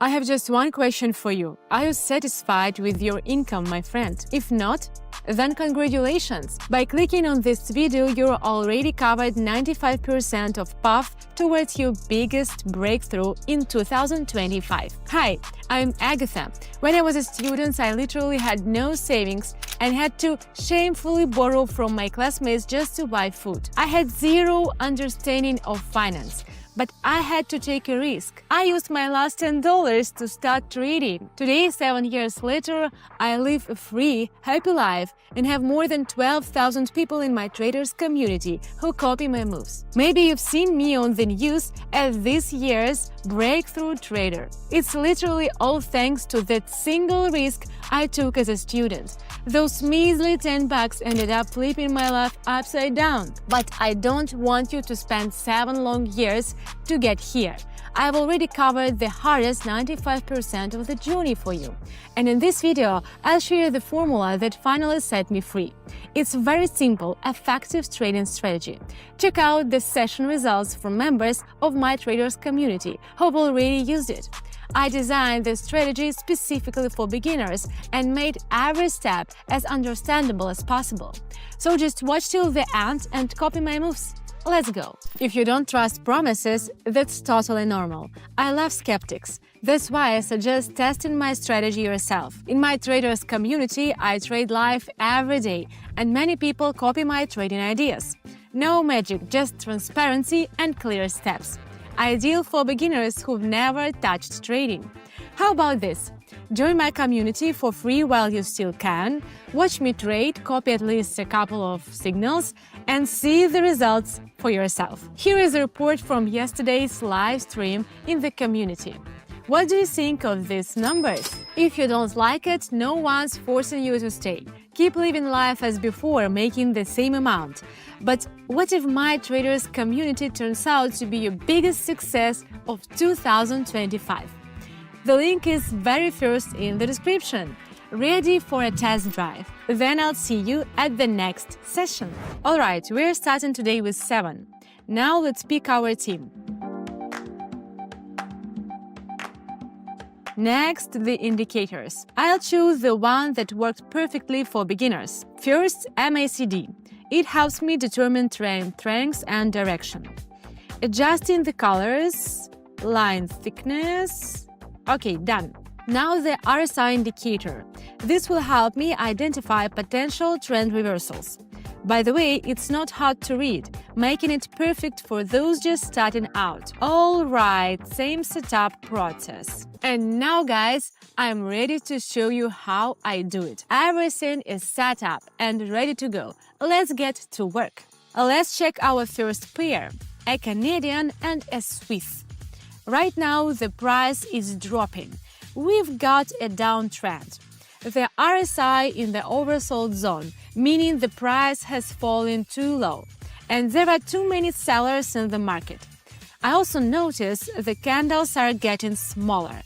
I have just one question for you. Are you satisfied with your income, my friend? If not, then congratulations! By clicking on this video, you're already covered 95% of path towards your biggest breakthrough in 2025. Hi, I'm Agatha. When I was a student, I literally had no savings and had to shamefully borrow from my classmates just to buy food. I had zero understanding of finance, but I had to take a risk. I used my last $10 to start trading. Today, 7 years later, I live a free, happy life and have more than 12,000 people in my traders community who copy my moves. Maybe you've seen me on the news as this year's breakthrough trader. It's literally all thanks to that single risk I took as a student. Those measly $10 ended up flipping my life upside down. But I don't want you to spend 7 long years to get here. I've already covered the hardest 95% of the journey for you. And in this video, I'll share the formula that finally set me free. It's a very simple, effective trading strategy. Check out the session results from members of my traders community who've already used it. I designed the strategy specifically for beginners and made every step as understandable as possible. So just watch till the end and copy my moves. Let's go! If you don't trust promises, that's totally normal. I love skeptics. That's why I suggest testing my strategy yourself. In my traders community, I trade live every day, and many people copy my trading ideas. No magic, just transparency and clear steps. Ideal for beginners who've never touched trading. How about this? Join my community for free while you still can, watch me trade, copy at least a couple of signals, and see the results for yourself. Here is a report from yesterday's live stream in the community. What do you think of these numbers? If you don't like it, no one's forcing you to stay. Keep living life as before, making the same amount. But what if my traders community turns out to be your biggest success of 2025? The link is very first in the description. Ready for a test drive. Then I'll see you at the next session. Alright, we're starting today with 7. Now let's pick our team. Next, the indicators. I'll choose the one that worked perfectly for beginners. First, MACD. It helps me determine trend strength and direction. Adjusting the colors, line thickness. Okay, done. Now the RSI indicator. This will help me identify potential trend reversals. By the way, it's not hard to read, making it perfect for those just starting out. All right, same setup process. And now, guys, I'm ready to show you how I do it. Everything is set up and ready to go. Let's get to work. Let's check our first pair, a Canadian and a Swiss. Right now, the price is dropping. We've got a downtrend. The RSI in the oversold zone, meaning the price has fallen too low, and there are too many sellers in the market. I also notice the candles are getting smaller,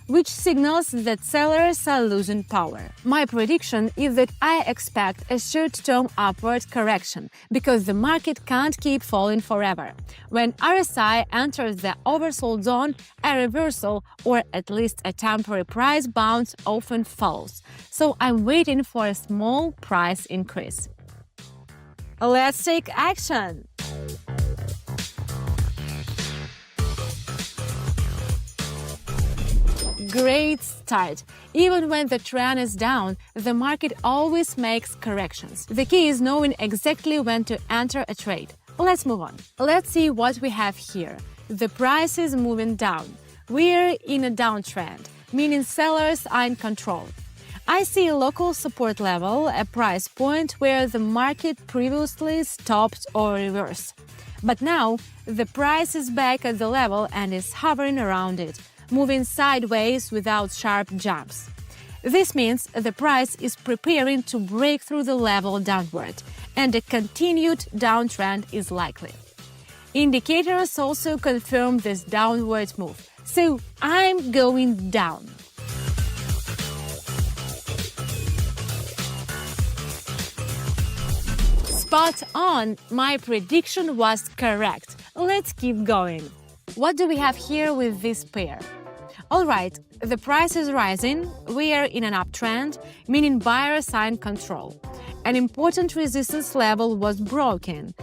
which signals that sellers are losing power. My prediction is that I expect a short-term upward correction because the market can't keep falling forever. When RSI enters the oversold zone, a reversal or at least a temporary price bounce often follows. So I'm waiting for a small price increase. Let's take action! Great start! Even when the trend is down, the market always makes corrections. The key is knowing exactly when to enter a trade. Let's move on. Let's see what we have here. The price is moving down. We're in a downtrend, meaning sellers are in control. I see a local support level, a price point where the market previously stopped or reversed. But now, the price is back at the level and is hovering around it, moving sideways without sharp jumps. This means the price is preparing to break through the level downward, and a continued downtrend is likely. Indicators also confirm this downward move, so I'm going down. Spot on! My prediction was correct. Let's keep going. What do we have here with this pair? Alright, the price is rising, we are in an uptrend, meaning buyers are in control. An important resistance level was broken.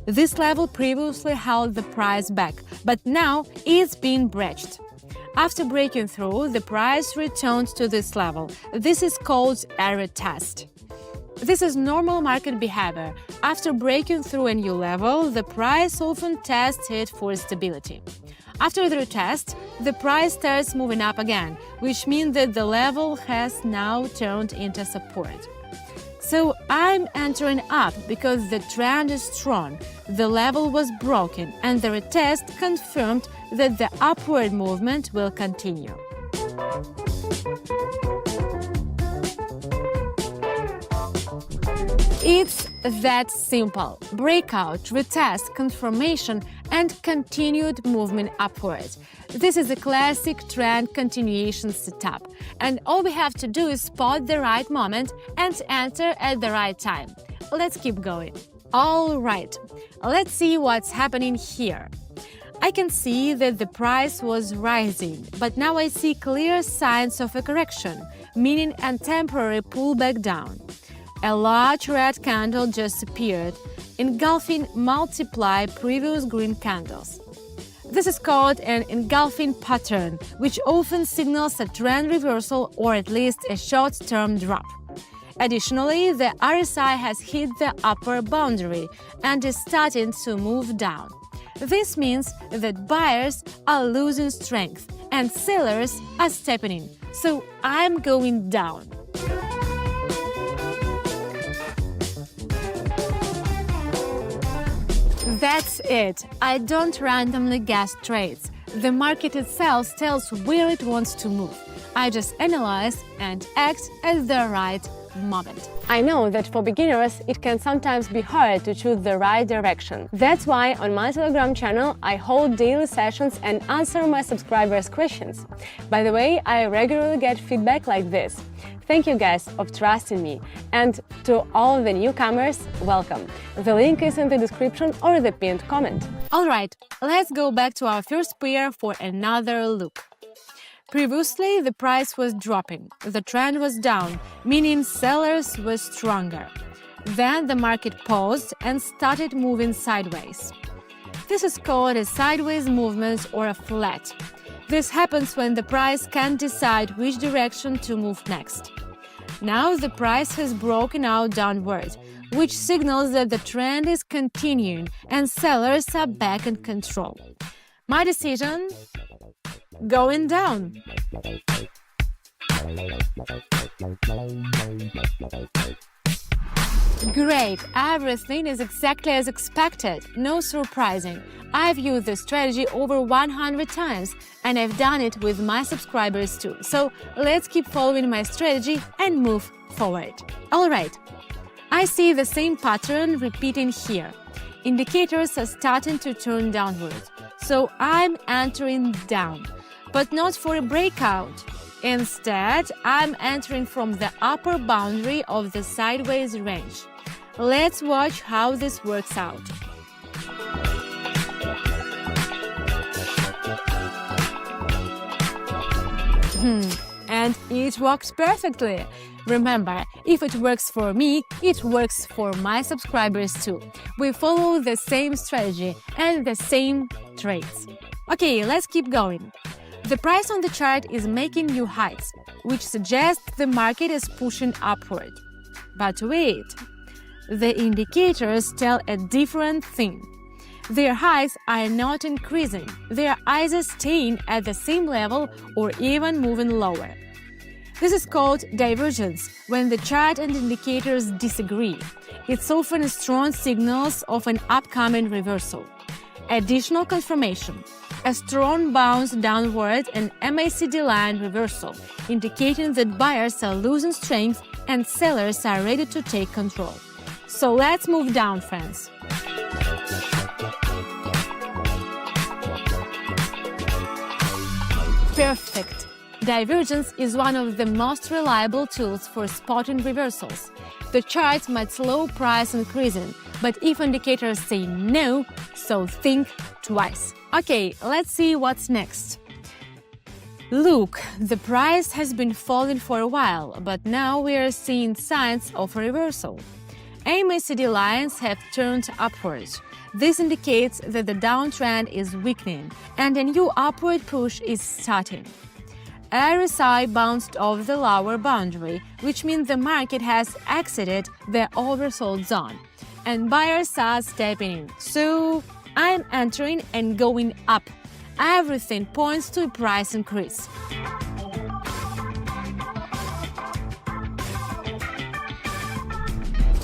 This level previously held the price back, but now it's being breached. After breaking through, the price returned to this level. This is called a retest. This is normal market behavior. After breaking through a new level, the price often tests it for stability. After the retest, the price starts moving up again, which means that the level has now turned into support. So I'm entering up because the trend is strong, the level was broken, and the retest confirmed that the upward movement will continue. It's that simple. Breakout, retest, confirmation, and continued movement upwards. This is a classic trend continuation setup, and all we have to do is spot the right moment and enter at the right time. Let's keep going. All right, let's see what's happening here. I can see that the price was rising, but now I see clear signs of a correction, meaning a temporary pullback down. A large red candle just appeared, engulfing multiple previous green candles. This is called an engulfing pattern, which often signals a trend reversal or at least a short-term drop. Additionally, the RSI has hit the upper boundary and is starting to move down. This means that buyers are losing strength and sellers are stepping in, so I'm going down. That's it. I don't randomly guess trades. The market itself tells where it wants to move. I just analyze and act at the right moment. I know that for beginners it can sometimes be hard to choose the right direction. That's why on my Telegram channel I hold daily sessions and answer my subscribers' questions. By the way, I regularly get feedback like this. Thank you guys of trusting me, and to all the newcomers, welcome. The link is in the description or the pinned comment. Alright, let's go back to our first pair for another look. Previously, the price was dropping, the trend was down, meaning sellers were stronger. Then the market paused and started moving sideways. This is called a sideways movement or a flat. This happens when the price can't decide which direction to move next. Now the price has broken out downward, which signals that the trend is continuing and sellers are back in control. My decision? Going down. Great, everything is exactly as expected, no surprising. I've used this strategy over 100 times and I've done it with my subscribers too. So let's keep following my strategy and move forward. Alright, I see the same pattern repeating here. Indicators are starting to turn downward, so I'm entering down, but not for a breakout. Instead, I'm entering from the upper boundary of the sideways range. Let's watch how this works out. And it works perfectly. Remember, if it works for me, it works for my subscribers too. We follow the same strategy and the same trades. Okay, let's keep going. The price on the chart is making new heights, which suggests the market is pushing upward. But wait, the indicators tell a different thing. Their highs are not increasing, they are either staying at the same level or even moving lower. This is called divergence, when the chart and indicators disagree. It's often a strong signal of an upcoming reversal. Additional confirmation: a strong bounce downward and MACD line reversal, indicating that buyers are losing strength and sellers are ready to take control. So let's move down, friends. Perfect! Divergence is one of the most reliable tools for spotting reversals. The chart might slow price increasing, but if indicators say no, so think twice. Okay, let's see what's next. Look, the price has been falling for a while, but now we are seeing signs of a reversal. MACD lines have turned upwards. This indicates that the downtrend is weakening and a new upward push is starting. RSI bounced off the lower boundary, which means the market has exited the oversold zone, and buyers are stepping in. So I'm entering and going up. Everything points to a price increase.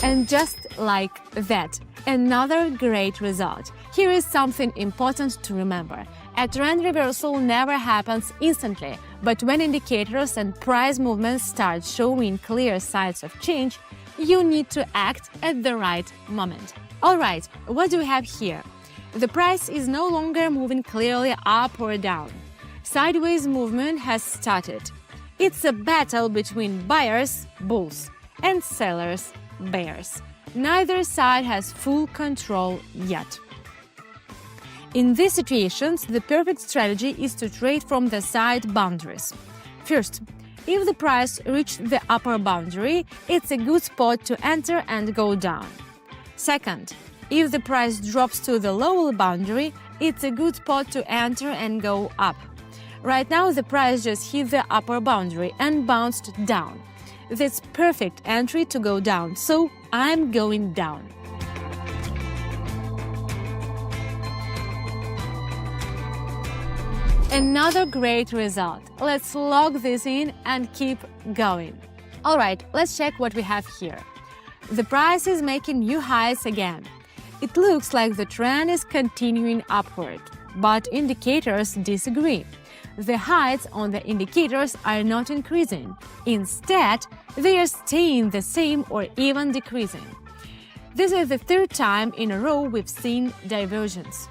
And just like that, another great result. Here is something important to remember. A trend reversal never happens instantly, but when indicators and price movements start showing clear signs of change, you need to act at the right moment. Alright, what do we have here? The price is no longer moving clearly up or down. Sideways movement has started. It's a battle between buyers, bulls, and sellers, bears. Neither side has full control yet. In these situations, the perfect strategy is to trade from the side boundaries. First, if the price reached the upper boundary, it's a good spot to enter and go down. Second, if the price drops to the lower boundary, it's a good spot to enter and go up. Right now, the price just hit the upper boundary and bounced down. That's perfect entry to go down, so I'm going down. Another great result. Let's log this in and keep going. Alright, let's check what we have here. The price is making new highs again. It looks like the trend is continuing upward, but indicators disagree. The highs on the indicators are not increasing. Instead, they are staying the same or even decreasing. This is the third time in a row we've seen divergence.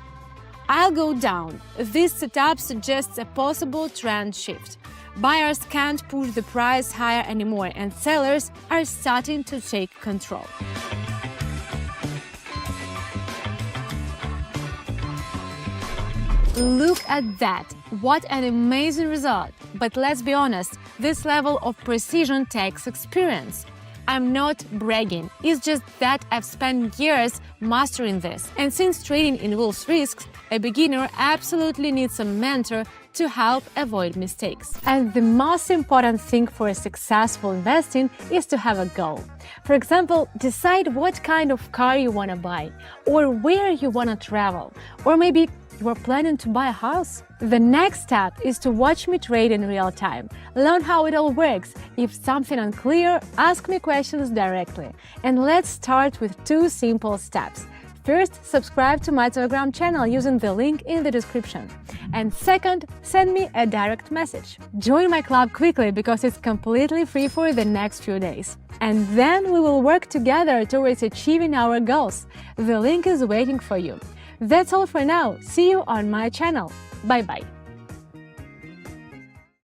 I'll go down. This setup suggests a possible trend shift. Buyers can't push the price higher anymore, and sellers are starting to take control. Look at that! What an amazing result! But let's be honest, this level of precision takes experience. I'm not bragging, it's just that I've spent years mastering this. And since trading involves risks, a beginner absolutely needs a mentor to help avoid mistakes. And the most important thing for successful investing is to have a goal. For example, decide what kind of car you want to buy, or where you want to travel, or maybe you are planning to buy a house. The next step is to watch me trade in real time. Learn how it all works. If something unclear, ask me questions directly. And let's start with 2 simple steps. First, subscribe to my Telegram channel using the link in the description. And second, send me a direct message. Join my club quickly because it's completely free for the next few days. And then we will work together towards achieving our goals. The link is waiting for you. That's all for now. See you on my channel. Bye-bye.